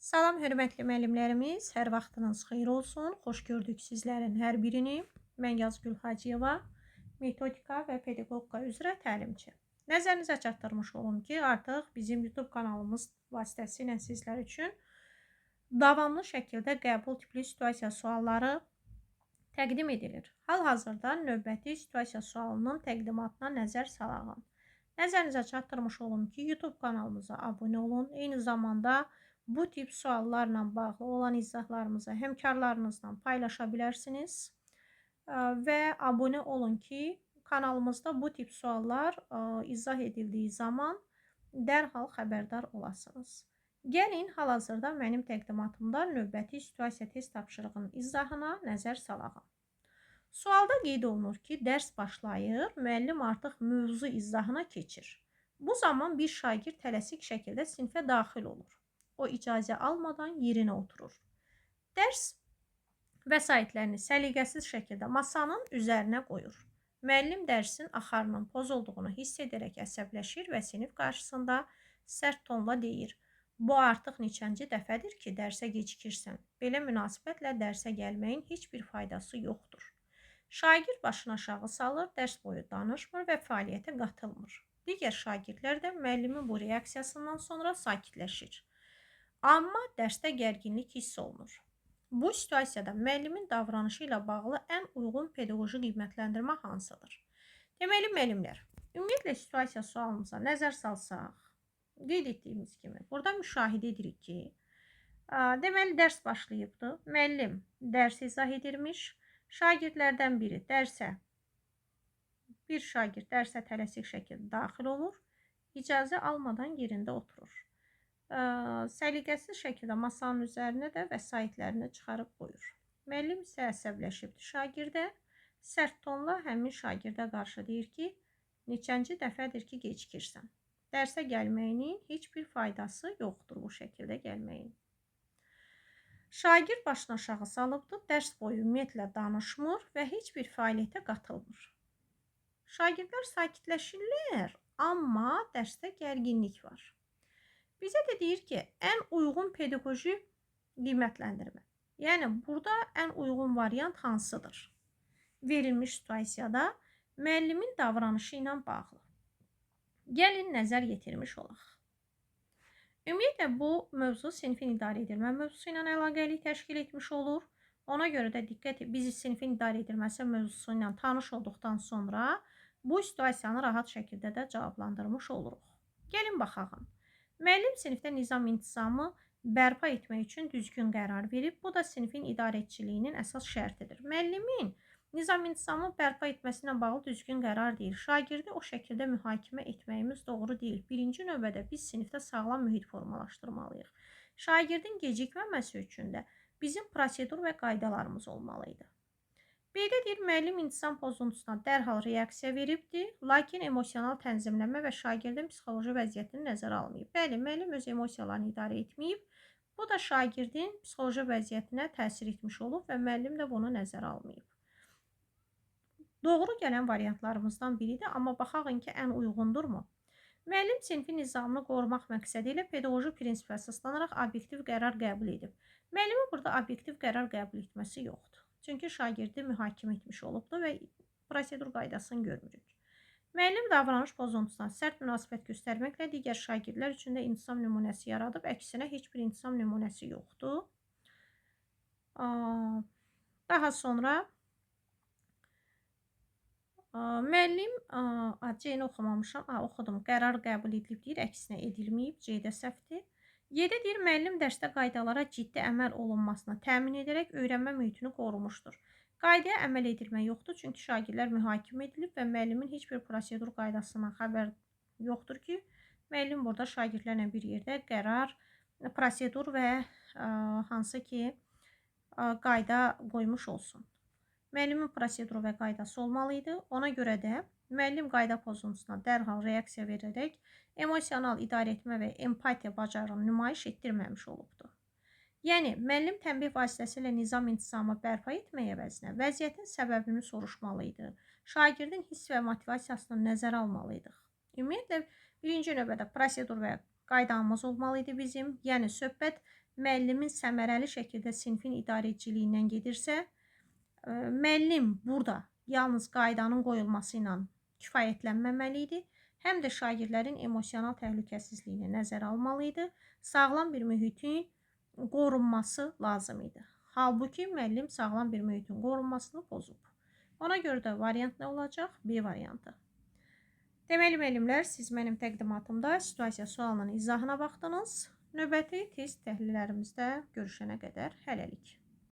Salam, hörmətli müəllimlərimiz, hər vaxtınız xeyir olsun. Xoş gördük sizlərin hər birini. Mən Yazgül Hacıyeva, metodika və pedaqogika üzrə təlimçi. Nəzərinizə çatdırmış olum ki, artıq bizim YouTube kanalımız vasitəsilə sizlər üçün davamlı şəkildə qəbul tipli situasiya sualları təqdim edilir. Hal-hazırda növbəti situasiya sualının təqdimatına nəzər salağım. Nəzərinizə çatdırmış olum ki, YouTube kanalımıza abunə olun. Eyni zamanda bu tip suallarla bağlı olan izahlarımızı həmkarlarınızla paylaşa bilərsiniz. Və abunə olun ki, kanalımızda bu tip suallar izah edildiyi zaman dərhal xəbərdar olasınız. Gəlin, hal-hazırda mənim təqdimatımda növbəti situasiya test tapşırığının izahına nəzər salağım. Sualda qeyd olunur ki, dərs başlayır, müəllim artıq mövzu izahına keçir. Bu zaman bir şagird tələsik şəkildə sinifə daxil olur. O icazə almadan yerinə oturur. Dərs vəsaitlərini səliqəsiz şəkildə masanın üzərinə qoyur. Müəllim dərsin axarının pozulduğunu hiss edərək əsəbləşir və sinif qarşısında sərt tonla deyir: "Bu artıq neçənci dəfədir ki, dərsə gecikirsən. Belə münasibətlə dərsə gəlməyin heç bir faydası yoxdur." Şagird başını aşağı salır, dərs boyu danışmır və fəaliyyətə qatılmır. Digər şagirdlər də müəllimin bu reaksiyasından sonra sakitləşir. Amma dərsdə gərginlik hiss olunur. Bu situasiyada müəllimin davranışı ilə bağlı ən uyğun pedaqoji qiymətləndirmə hansıdır? Deməli, müəllimlər, ümumiyyətlə situasiya sualımıza nəzər salsaq, qeyd etdiyimiz kimi, burada müşahidə edirik ki, deməli, dərs başlayıbdır. Müəllim dərs izah edirmiş. Şagirdlərdən biri bir şagird dərsə tələsik şəkildə daxil olur, icazə almadan yerində oturur. Səliqəsiz şəkildə masanın üzərinə də vəsaitlərini çıxarıb qoyur. Müəllim isə əsəbləşibdir şagirdə, sərt tonla həmin şagirdə qarşı deyir ki, neçənci dəfədir ki, gecikirsən. Dərsə gəlməyinin heç bir faydası yoxdur bu şəkildə gəlməyin. Şagird başını aşağı salıbdır, dərs boyu ümumiyyətlə danışmır və heç bir fəaliyyətə qatılmır. Şagirdlər sakitləşirlər, amma dərsdə gərginlik var. Bizə də deyir ki, ən uyğun pedaqoji qiymətləndirmə. Yəni, burada ən uyğun variant hansıdır? Verilmiş situasiyada müəllimin davranışı ilə bağlı. Gəlin, nəzər yetirmiş olaq. Ümumiyyətlə, bu mövzu sinifin idarə edilmə mövzusu ilə əlaqəli təşkil etmiş olur. Ona görə də biz sinifin idarə edilməsi mövzusu ilə tanış olduqdan sonra bu situasiyanı rahat şəkildə də cavablandırmış oluruq. Gəlin, baxaq. Müəllim sinifdə nizam-intizamı bərpa etmək üçün düzgün qərar verib. Bu da sinifin idarəçiliyinin əsas şərtidir. Müəllimin nizam-intizamı bərpa etməsinə bağlı düzgün qərar deyil. Şagirdi o şəkildə mühakimə etməyimiz doğru deyil. Birinci növbədə biz sinifdə sağlam mühit formalaşdırmalıyıq. Şagirdin gecikməməsi üçün də bizim prosedur və qaydalarımız olmalıydı. Belə deyir, müəllim intizam pozuntusuna dərhal reaksiya veribdir, lakin emosional tənzimləmə və şagirdin psixoloji vəziyyətini nəzərə almayıb. Bəli, müəllim öz emosiyalarını idarə etməyib. Bu da şagirdin psixoloji vəziyyətinə təsir etmiş olub və müəllim də bunu nəzərə almayıb. Doğru gələn variantlarımızdan biridir, amma baxaqın ki, ən uyğundurmu? Müəllim sinifin nizamını qorumaq məqsədi ilə pedaqoji prinsipə əsaslanaraq obyektiv qərar qəbul edib. Müəllimin burada obyektiv qərar qəbul etməsi yoxdur. Çünki şagirdi mühakimə etmiş olubdur və prosedur qaydasını görmürük. Müəllim davranış pozuntusuna sərt münasibət göstərməklə digər şagirdlər üçün də intisam nümunəsi yaradıb, əksinə heç bir intisam nümunəsi yoxdur. Daha sonra müəllim, C-ni oxumamışam, oxudum, qərar qəbul edilib deyir, əksinə edilməyib, C-də səhvdir. Y-də deyir, müəllim dərsdə qaydalara ciddi əməl olunmasına təmin edərək öyrənmə mühitini qorumuşdur. Qaydaya əməl edilmə yoxdur, çünki şagirdlər mühakimə edilib və müəllimin heç bir prosedur qaydasından xəbər yoxdur ki, müəllim burada şagirdlərlə bir yerdə qərar, prosedur və hansı ki, qayda qoymuş olsun. Müəllimin proseduru və qaydası olmalıydı. Ona görə də müəllim qayda pozuntusuna dərhal reaksiya verərək emosional idarə etmə və empatiya bacarığını nümayiş etdirməmiş olubdur. Yəni, müəllim tənbih vasitəsilə nizam-intizamı bərpa etmək əvəzinə vəziyyətin səbəbini soruşmalıydı. Şagirdin hiss və motivasiyasını nəzərə almalıydıq. Ümumiyyətlə, birinci növbədə prosedur və qaydamız olmalı idi bizim. Yəni söhbət müəllimin səmərəli şəkildə sinfin idarəçiliyindən gedirsə, müəllim burada yalnız qaydanın qoyulması ilə kifayətlənməməli idi. Həm də şagirdlərin emosional təhlükəsizliyini nəzərə almalı idi. Sağlam bir mühitin qorunması lazım idi. Halbuki müəllim sağlam bir mühitin qorunmasını pozub. Ona görə də variant nə olacaq? B variantı. Deməli, müəllimlər, siz mənim təqdimatımda situasiya sualının izahına baxdınız. Növbəti test təhlillərimizdə görüşənə qədər hələlik.